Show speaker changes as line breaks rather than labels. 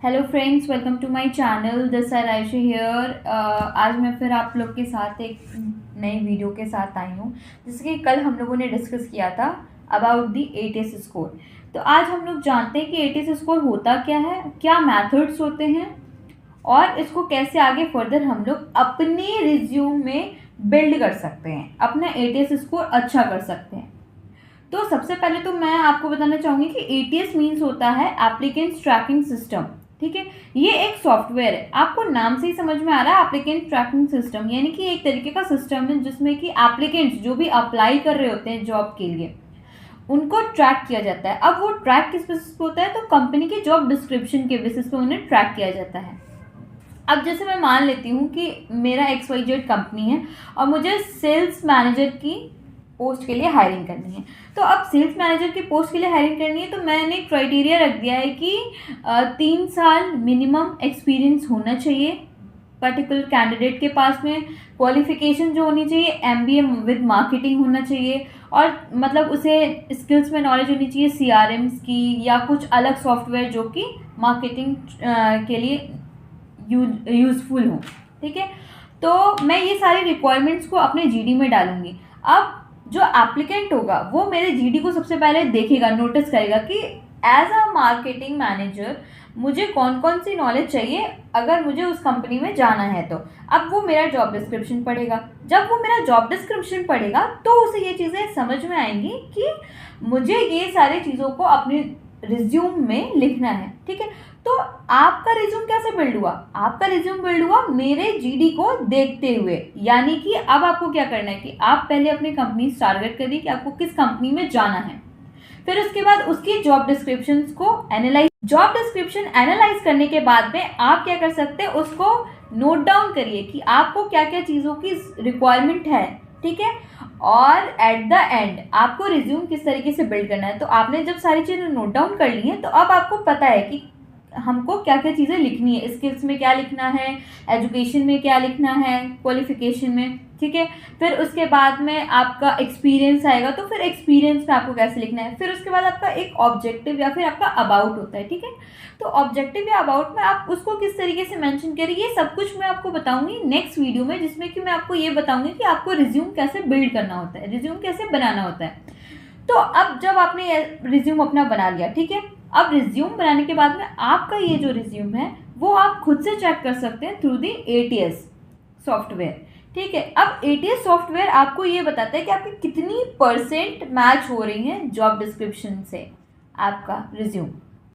Hello friends, welcome to my channel. This are Ayesha here. आज मैं फिर आप लोग के साथ एक नई वीडियो के साथ आई हूँ। जैसे कि कल हम लोगों ने डिस्कस किया था अबाउट द एटीएस स्कोर। तो आज हम लोग जानते हैं कि एटीएस स्कोर होता क्या है, क्या मेथड्स होते हैं और इसको कैसे आगे फर्दर हम लोग अपने रिज्यूम में बिल्ड कर सकते हैं, अपना एटीएस स्कोर अच्छा कर सकते हैं। तो सबसे पहले तो मैं आपको बताना चाहूँगी कि एटीएस मीन्स होता है एप्लीकेंट्स ट्रैकिंग सिस्टम। ठीक है, ये एक सॉफ्टवेयर है। आपको नाम से ही समझ में आ रहा है एप्लीकेंट ट्रैकिंग सिस्टम, यानी कि एक तरीके का सिस्टम है जिसमें कि एप्लीकेंट्स जो भी अप्लाई कर रहे होते हैं जॉब के लिए, उनको ट्रैक किया जाता है। अब वो ट्रैक किस बेसिस पे होता है, तो कंपनी के जॉब डिस्क्रिप्शन के बेसिस पे उन्हें ट्रैक किया जाता है। अब जैसे मैं मान लेती हूँ कि मेरा XYZ कंपनी है और मुझे सेल्स मैनेजर की पोस्ट के लिए हायरिंग करनी है। तो अब सेल्स मैनेजर की पोस्ट के लिए हायरिंग करनी है तो मैंने एक क्राइटेरिया रख दिया है कि 3 साल मिनिमम एक्सपीरियंस होना चाहिए पर्टिकुलर कैंडिडेट के पास में। क्वालिफिकेशन जो होनी चाहिए MBA विद मार्केटिंग होना चाहिए, और मतलब उसे स्किल्स में नॉलेज होनी चाहिए CRMs की या कुछ अलग सॉफ्टवेयर जो कि मार्केटिंग के लिए यूज़फुल हो। ठीक है, तो मैं ये सारी रिक्वायरमेंट्स को अपने GD में डालूंगी। अब जो एप्लीकेंट होगा वो मेरे GD को सबसे पहले देखेगा, नोटिस करेगा कि एज अ मार्केटिंग मैनेजर मुझे कौन कौन सी नॉलेज चाहिए अगर मुझे उस कंपनी में जाना है। तो अब वो मेरा जॉब डिस्क्रिप्शन पढ़ेगा। जब वो मेरा जॉब डिस्क्रिप्शन पढ़ेगा तो उसे ये चीज़ें समझ में आएंगी कि मुझे ये सारी चीज़ों को अपने रिज्यूम में लिखना है। ठीक है, तो आपका रिज्यूम कैसे बिल्ड हुआ? आपका रिज्यूम बिल्ड हुआ मेरे GD को देखते हुए। यानी कि अब आपको क्या करना है कि आप पहले अपनी कंपनी टारगेट करिए कि आपको किस कंपनी में जाना है। फिर उसके बाद उसकी जॉब डिस्क्रिप्शन को जॉब डिस्क्रिप्शन एनालाइज करने के बाद में आप क्या कर सकते हैं, उसको नोट डाउन करिए कि आपको क्या क्या चीज़ों की रिक्वायरमेंट है। ठीक है, और एट द एंड आपको रिज्यूम किस तरीके से बिल्ड करना है। तो आपने जब सारी चीज़ें नोट डाउन कर ली हैं तो अब आपको पता है कि हमको क्या क्या चीज़ें लिखनी है, स्किल्स में क्या लिखना है, एजुकेशन में क्या लिखना है, क्वालिफिकेशन में। ठीक है, फिर उसके बाद में आपका एक्सपीरियंस आएगा तो फिर एक्सपीरियंस में आपको कैसे लिखना है। फिर उसके बाद आपका एक ऑब्जेक्टिव या फिर आपका अबाउट होता है। ठीक है, तो ऑब्जेक्टिव या अबाउट में आप उसको किस तरीके से मेंशन करें, ये सब कुछ मैं आपको बताऊंगी नेक्स्ट वीडियो में, जिसमें कि मैं आपको ये बताऊंगी कि आपको रिज्यूम कैसे बिल्ड करना होता है, रिज्यूम कैसे बनाना होता है। तो अब जब आपने रिज्यूम अपना बना लिया, ठीक है, अब रिज्यूम बनाने के बाद में आपका ये जो रिज्यूम है वो आप खुद से चेक कर सकते हैं थ्रू दी ATS सॉफ्टवेयर। ठीक है, अब ATS सॉफ्टवेयर आपको ये बताता है कि आपकी कितनी % मैच हो रही है जॉब डिस्क्रिप्शन से आपका रिज्यूम।